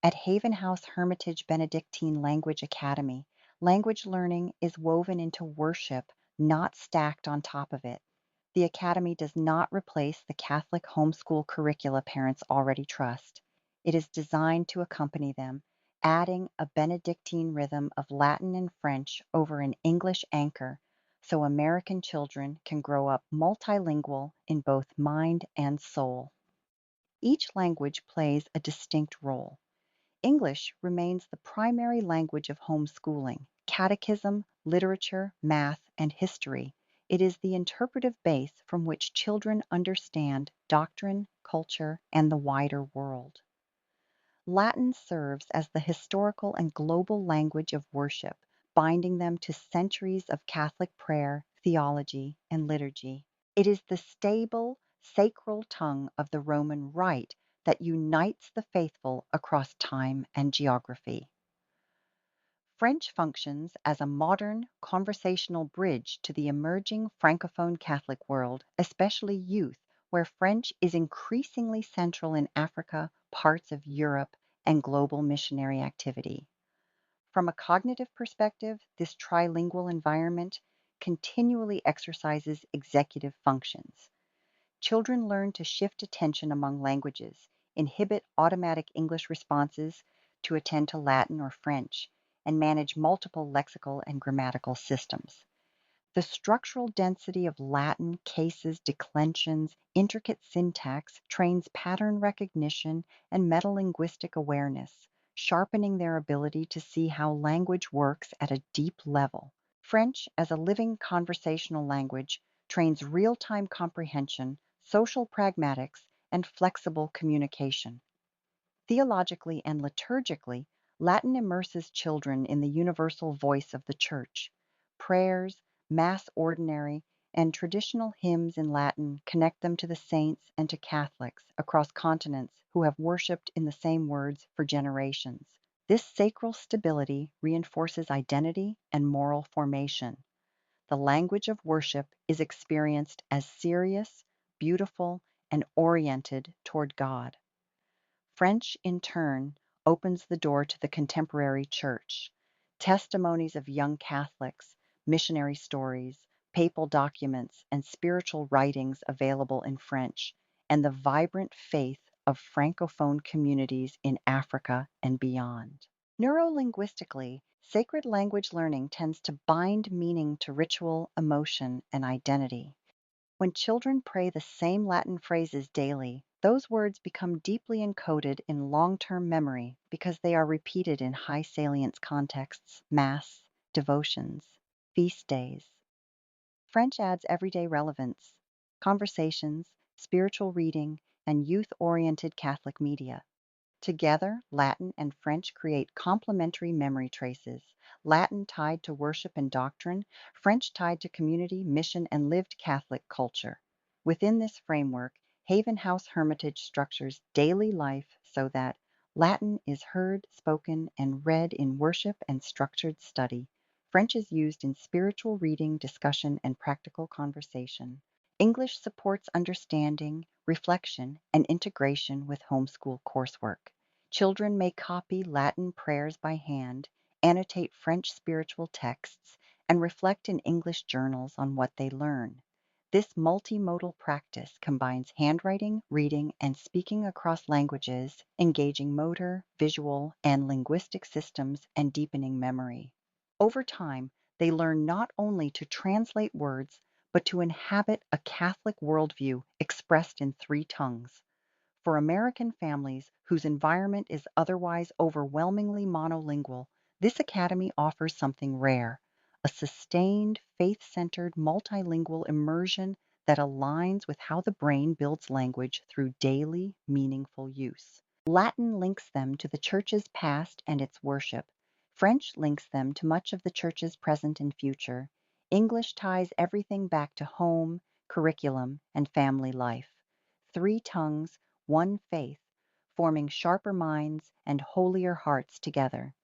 At Haven House Hermitage Benedictine Language Academy, language learning is woven into worship, not stacked on top of it. The Academy does not replace the Catholic homeschool curricula parents already trust. It is designed to accompany them, adding a Benedictine rhythm of Latin and French over an English anchor so American children can grow up multilingual in both mind and soul. Each language plays a distinct role. English remains the primary language of homeschooling. Catechism, literature, math, and history. It is the interpretive base from which children understand doctrine, culture, and the wider world. Latin serves as the historical and global language of worship, binding them to centuries of Catholic prayer, theology, and liturgy. It is the stable, sacral tongue of the Roman Rite that unites the faithful across time and geography. French functions as a modern, conversational bridge to the emerging Francophone Catholic world, especially youth, where French is increasingly central in Africa, parts of Europe, and global missionary activity. From a cognitive perspective, this trilingual environment continually exercises executive functions. Children learn to shift attention among languages, inhibit automatic English responses to attend to Latin or French, and manage multiple lexical and grammatical systems. The structural density of Latin cases, declensions, intricate syntax trains pattern recognition and metalinguistic awareness, sharpening their ability to see how language works at a deep level. French, as a living conversational language, trains real-time comprehension, social pragmatics, and flexible communication. Theologically and liturgically, Latin immerses children in the universal voice of the Church. Prayers, Mass ordinary, and traditional hymns in Latin connect them to the saints and to Catholics across continents who have worshipped in the same words for generations. This sacral stability reinforces identity and moral formation. The language of worship is experienced as serious, beautiful, and oriented toward God. French, in turn, opens the door to the contemporary church. Testimonies of young Catholics, missionary stories, papal documents, and spiritual writings available in French, and the vibrant faith of Francophone communities in Africa and beyond. Neurolinguistically, sacred language learning tends to bind meaning to ritual, emotion, and identity. When children pray the same Latin phrases daily, those words become deeply encoded in long-term memory because they are repeated in high salience contexts, Mass, devotions, feast days. French adds everyday relevance, conversations, spiritual reading, and youth-oriented Catholic media. Together, Latin and French create complementary memory traces, Latin tied to worship and doctrine, French tied to community, mission, and lived Catholic culture. Within this framework, Haven House Hermitage structures daily life so that Latin is heard, spoken, and read in worship and structured study. French is used in spiritual reading, discussion, and practical conversation. English supports understanding, reflection, and integration with homeschool coursework. Children may copy Latin prayers by hand, annotate French spiritual texts, and reflect in English journals on what they learn. This multimodal practice combines handwriting, reading, and speaking across languages, engaging motor, visual, and linguistic systems and deepening memory. Over time, they learn not only to translate words, but to inhabit a Catholic worldview expressed in three tongues. For American families whose environment is otherwise overwhelmingly monolingual, this academy offers something rare, a sustained, faith-centered multilingual immersion that aligns with how the brain builds language through daily, meaningful use. Latin links them to the Church's past and its worship. French links them to much of the Church's present and future. English ties everything back to home, curriculum, and family life. Three tongues, one faith, forming sharper minds and holier hearts together.